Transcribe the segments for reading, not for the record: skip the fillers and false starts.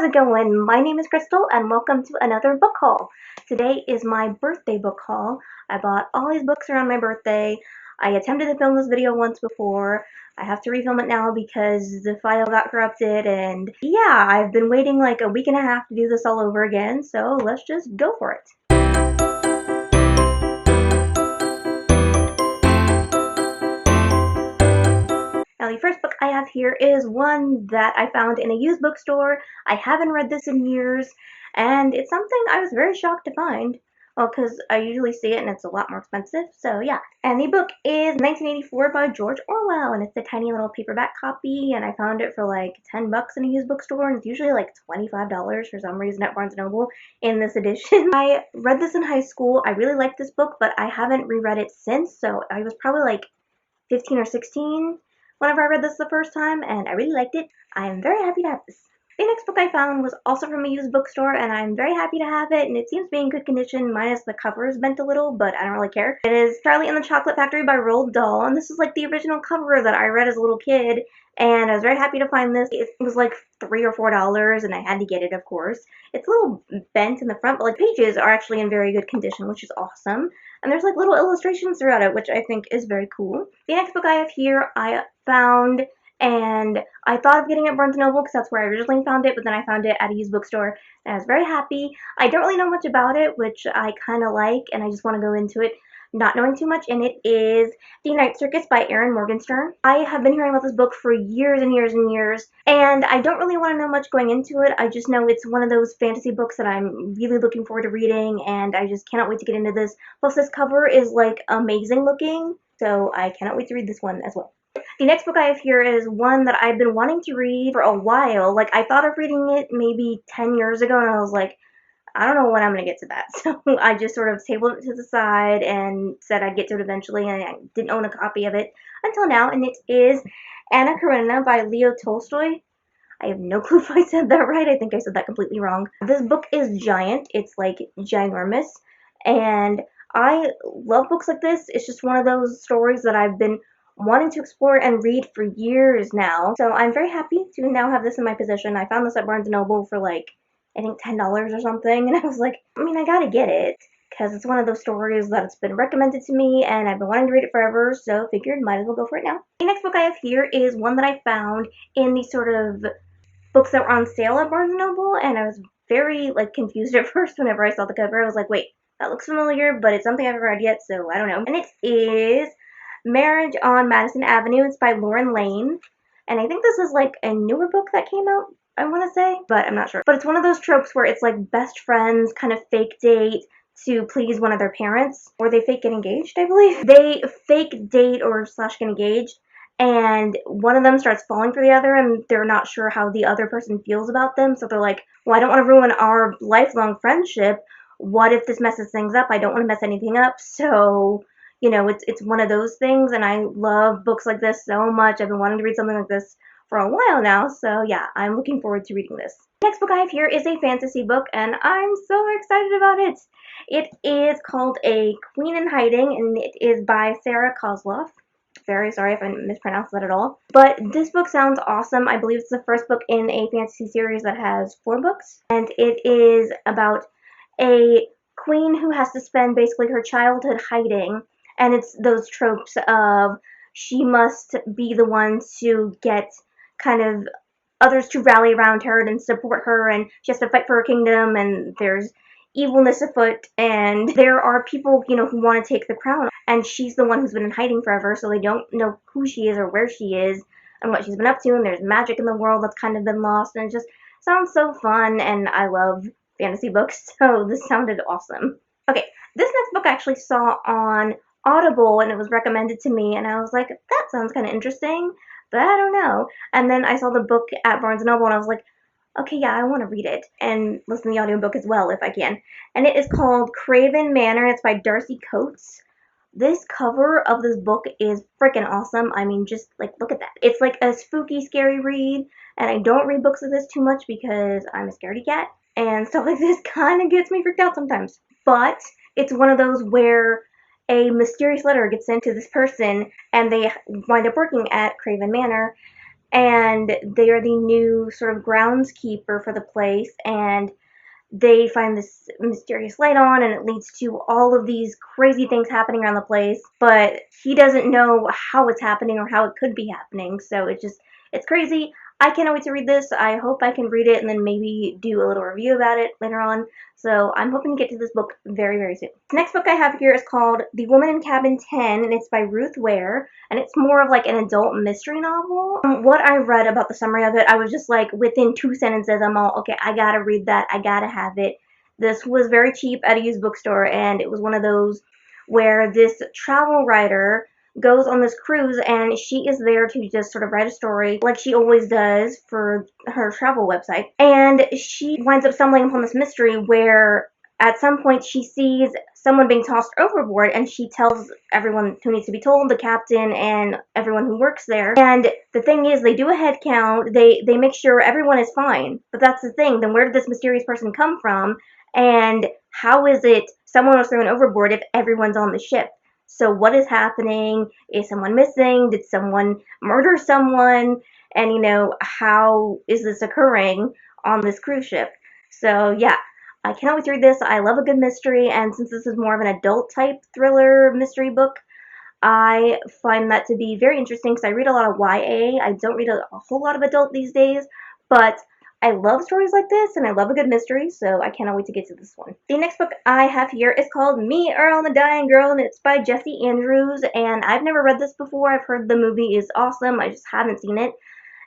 how's it going? My name is Crystal and welcome to another book haul. Today is my birthday book haul. I bought all these books around my birthday. I attempted to film this video once before. I have to refilm it now because the file got corrupted, and yeah, I've been waiting like a week and a half to do this all over again, so let's just go for it. Now, the first book I have here is one that I found in a used bookstore. I haven't read this in years, and it's something I was very shocked to find. Well, because I usually see it and it's a lot more expensive, so yeah. And the book is 1984 by George Orwell, and it's a tiny little paperback copy, and I found it for like 10 bucks in a used bookstore, and it's usually like $25 for some reason at Barnes & Noble in this edition. I read this in high school. I really liked this book, but I haven't reread it since, so I was probably like 15 or 16 whenever I read this the first time, and I really liked it. I am very happy to have this. The next book I found was also from a used bookstore, and I'm very happy to have it, and it seems to be in good condition, minus the cover is bent a little, but I don't really care. It is Charlie and the Chocolate Factory by Roald Dahl, and this is like the original cover that I read as a little kid, and I was very happy to find this. It was like $3 or $4, and I had to get it, of course. It's a little bent in the front, but like pages are actually in very good condition, which is awesome. And there's like little illustrations throughout it, which I think is very cool. The next book I have here, I found, and I thought of getting it at Barnes & Noble because that's where I originally found it, but then I found it at a used bookstore, and I was very happy. I don't really know much about it, which I kind of like, and I just want to go into it not knowing too much, and it is The Night Circus by Erin Morgenstern. I have been hearing about this book for years and years and years, and I don't really want to know much going into it. I just know it's one of those fantasy books that I'm really looking forward to reading, and I just cannot wait to get into this. Plus, this cover is like amazing looking, so I cannot wait to read this one as well. The next book I have here is one that I've been wanting to read for a while. Like, I thought of reading it maybe 10 years ago, and I was like, I don't know when I'm going to get to that. So I just sort of tabled it to the side and said I'd get to it eventually, and I didn't own a copy of it until now, and it is Anna Karenina by Leo Tolstoy. I have no clue if I said that right. I think I said that completely wrong. This book is giant. It's like ginormous, and I love books like this. It's just one of those stories that I've been wanting to explore and read for years now. So I'm very happy to now have this in my possession. I found this at Barnes & Noble for like, I think $10 or something, and I was like, I gotta get it, because it's one of those stories that's been recommended to me, and I've been wanting to read it forever, so figured might as well go for it now. The next book I have here is one that I found in these sort of books that were on sale at Barnes & Noble, and I was very like confused at first whenever I saw the cover. I was like, wait, that looks familiar, but it's something I haven't read yet, so I don't know. And it is Marriage on Madison Avenue. It's by Lauren Lane, and I think this is like a newer book that came out, I want to say, but I'm not sure. But it's one of those tropes where it's like best friends kind of fake date to please one of their parents, or they fake get engaged, I believe. They fake date or slash get engaged, and one of them starts falling for the other, and they're not sure how the other person feels about them, so they're like, well, I don't want to ruin our lifelong friendship. What if this messes things up? I don't want to mess anything up, so you know, it's one of those things, and I love books like this so much. I've been wanting to read something like this for a while now, so yeah, I'm looking forward to reading this. Next book I have here is a fantasy book, and I'm so excited about it. It is called A Queen in Hiding, and it is by Sarah Kozloff. Very sorry if I mispronounced that at all. But this book sounds awesome. I believe it's the first book in a fantasy series that has 4 books, and it is about a queen who has to spend basically her childhood hiding. And it's those tropes of she must be the one to get kind of others to rally around her and support her, and she has to fight for her kingdom, and there's evilness afoot, and there are people, you know, who want to take the crown, and she's the one who's been in hiding forever, so they don't know who she is or where she is and what she's been up to, and there's magic in the world that's kind of been lost, and it just sounds so fun, and I love fantasy books, so this sounded awesome. Okay, this next book I actually saw on Audible, and it was recommended to me, and I was like, that sounds kind of interesting, but I don't know. And then I saw the book at Barnes & Noble, and I was like, okay, yeah, I want to read it and listen to the audiobook as well if I can. And it is called Craven Manor. It's by Darcy Coates. This cover of this book is freaking awesome. I mean, just like, look at that. It's like a spooky, scary read, and I don't read books like this too much because I'm a scaredy cat, and stuff like this kind of gets me freaked out sometimes. But it's one of those where a mysterious letter gets sent to this person, and they wind up working at Craven Manor, and they are the new sort of groundskeeper for the place, and they find this mysterious light on, and it leads to all of these crazy things happening around the place, but he doesn't know how it's happening or how it could be happening, so it's crazy. I cannot wait to read this. I hope I can read it and then maybe do a little review about it later on. So I'm hoping to get to this book very, very soon. The next book I have here is called The Woman in Cabin 10, and it's by Ruth Ware, and it's more of like an adult mystery novel. What I read about the summary of it, I was just like, within 2 sentences, I'm all, okay, I gotta read that, I gotta have it. This was very cheap at a used bookstore, and it was one of those where this travel writer goes on this cruise, and she is there to just sort of write a story like she always does for her travel website. And she winds up stumbling upon this mystery where at some point she sees someone being tossed overboard, and she tells everyone who needs to be told, the captain and everyone who works there. And the thing is, they do a head count, they make sure everyone is fine. But that's the thing, then where did this mysterious person come from? And how is it someone was thrown overboard if everyone's on the ship? So what is happening? Is someone missing? Did someone murder someone? And, how is this occurring on this cruise ship? So, yeah, I cannot wait to read this. I love a good mystery, and since this is more of an adult-type thriller mystery book, I find that to be very interesting because I read a lot of YA. I don't read a whole lot of adult these days, but I love stories like this, and I love a good mystery, so I cannot wait to get to this one. The next book I have here is called Me, Earl, and the Dying Girl, and it's by Jessie Andrews, and I've never read this before. I've heard the movie is awesome. I just haven't seen it,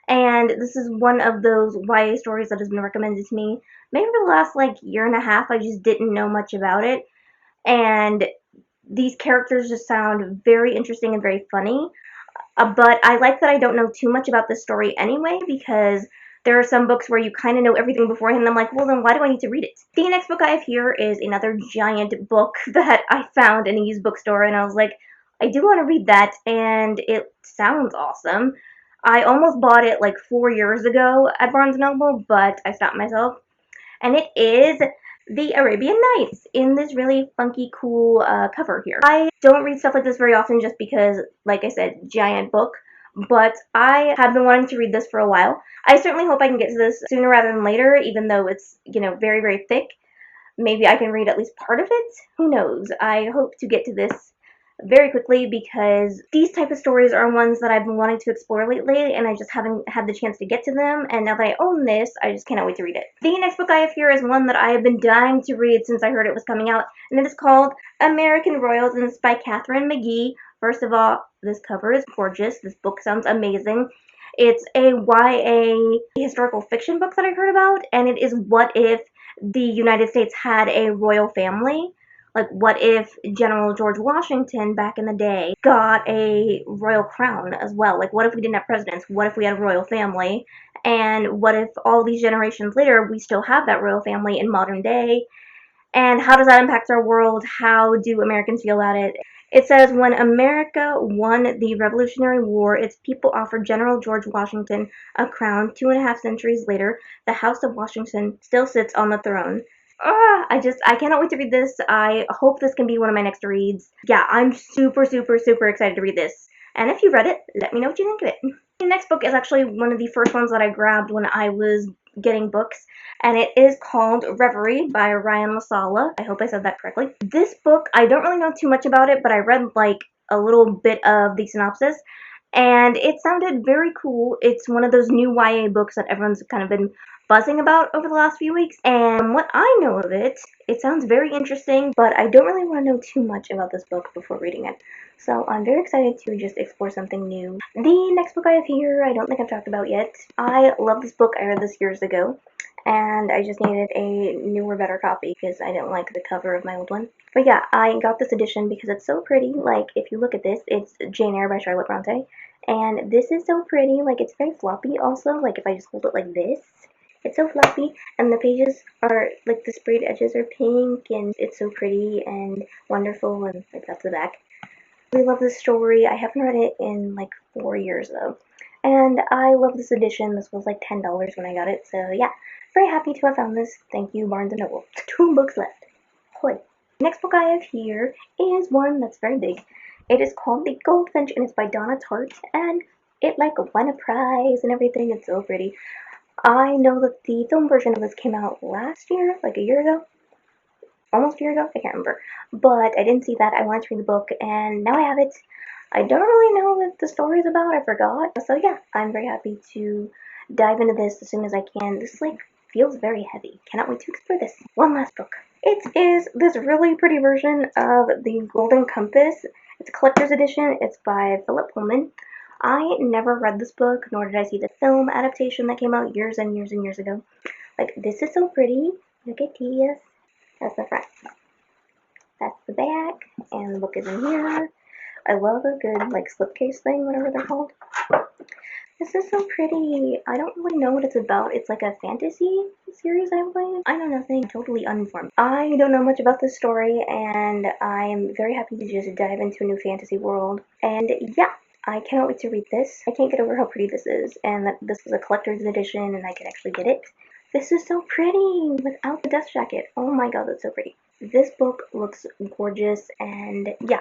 and this is one of those YA stories that has been recommended to me maybe for the last, year and a half. I just didn't know much about it, and these characters just sound very interesting and very funny, but I like that I don't know too much about this story anyway, because there are some books where you kind of know everything beforehand, and I'm like, well, then why do I need to read it? The next book I have here is another giant book that I found in a used bookstore, and I was like, I do want to read that, and it sounds awesome. I almost bought it 4 years ago at Barnes & Noble, but I stopped myself. And it is the Arabian Nights in this really funky, cool cover here. I don't read stuff like this very often just because, like I said, giant book, but I have been wanting to read this for a while. I certainly hope I can get to this sooner rather than later, even though it's, very, very thick. Maybe I can read at least part of it. Who knows? I hope to get to this very quickly because these type of stories are ones that I've been wanting to explore lately, and I just haven't had the chance to get to them, and now that I own this, I just cannot wait to read it. The next book I have here is one that I have been dying to read since I heard it was coming out, and it is called American Royals, and it's by Catherine McGee. First of all, this cover is gorgeous. This book sounds amazing. It's a YA historical fiction book that I heard about, and it is what if the United States had a royal family. Like, what if General George Washington back in the day got a royal crown as well? Like, what if we didn't have presidents? What if we had a royal family? And what if all these generations later we still have that royal family in modern day? And how does that impact our world? How do Americans feel about it? It says, when America won the Revolutionary War, its people offered General George Washington a crown. 2.5 centuries later, the House of Washington still sits on the throne. I cannot wait to read this. I hope this can be one of my next reads. Yeah, I'm super, super, super excited to read this. And if you've read it, let me know what you think of it. The next book is actually one of the first ones that I grabbed when I was getting books, and it is called Reverie by Ryan Masala. I hope I said that correctly. This book, I don't really know too much about it, but I read a little bit of the synopsis, and it sounded very cool. It's one of those new YA books that everyone's kind of been buzzing about over the last few weeks, and from what I know of it, it sounds very interesting, but I don't really want to know too much about this book before reading it. So I'm very excited to just explore something new. The next book I have here, I don't think I've talked about yet. I love this book. I read this years ago, and I just needed a newer, better copy because I didn't like the cover of my old one. But yeah, I got this edition because it's so pretty. Like, if you look at this, it's Jane Eyre by Charlotte Bronte, and this is so pretty. Like, it's very floppy also. Like, if I just hold it like this, it's so fluffy, and the pages are, the sprayed edges are pink, and it's so pretty and wonderful, and, that's the back. I really love this story. I haven't read it in, 4 years, though. And I love this edition. This was, $10 when I got it, so yeah. Very happy to have found this. Thank you, Barnes & Noble. 2 books left. Hoy. Next book I have here is one that's very big. It is called The Goldfinch, and it's by Donna Tartt, and It like won a prize and everything. It's so pretty. I know that the film version of this came out last year, like a year ago, almost a year ago. I can't remember, but I didn't see that. I wanted to read the book, and now I have it. I don't really know what the story is about. I forgot. So yeah, I'm very happy to dive into this as soon as I can. This like feels very heavy. Cannot wait to explore this. One last book. It is this really pretty version of The Golden Compass. It's a collector's edition. It's by Philip Pullman. I never read this book, nor did I see the film adaptation that came out years and years and years ago. Like, this is so pretty. Look at this. That's the front. That's the back. And the book is in here. I love a good, like, slipcase thing, whatever they're called. This is so pretty. I don't really know what it's about. It's like a fantasy series, I believe. I know nothing. Totally uninformed. I don't know much about this story, and I'm very happy to just dive into a new fantasy world. And yeah, I cannot wait to read this. I can't get over how pretty this is, and that this is a collector's edition, and I can actually get it. This is so pretty without the dust jacket. Oh my god, that's so pretty. This book looks gorgeous, and yeah,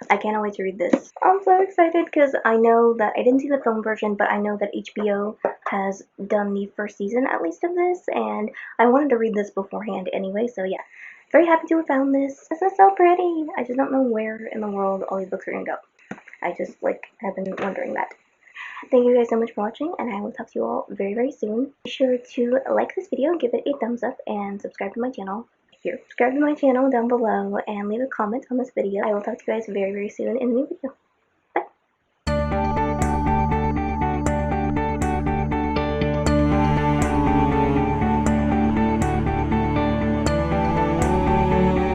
I cannot wait to read this. I'm so excited because I know that I didn't see the film version, but I know that HBO has done the first season at least of this, and I wanted to read this beforehand anyway, so yeah. Very happy to have found this. This is so pretty. I just don't know where in the world all these books are gonna go. I just like have been wondering that. Thank you guys so much for watching, and I will talk to you all very, very soon. Be sure to like this video, give it a thumbs up, and subscribe to my channel. Here, subscribe to my channel down below, and leave a comment on this video. I will talk to you guys very, very soon in a new video.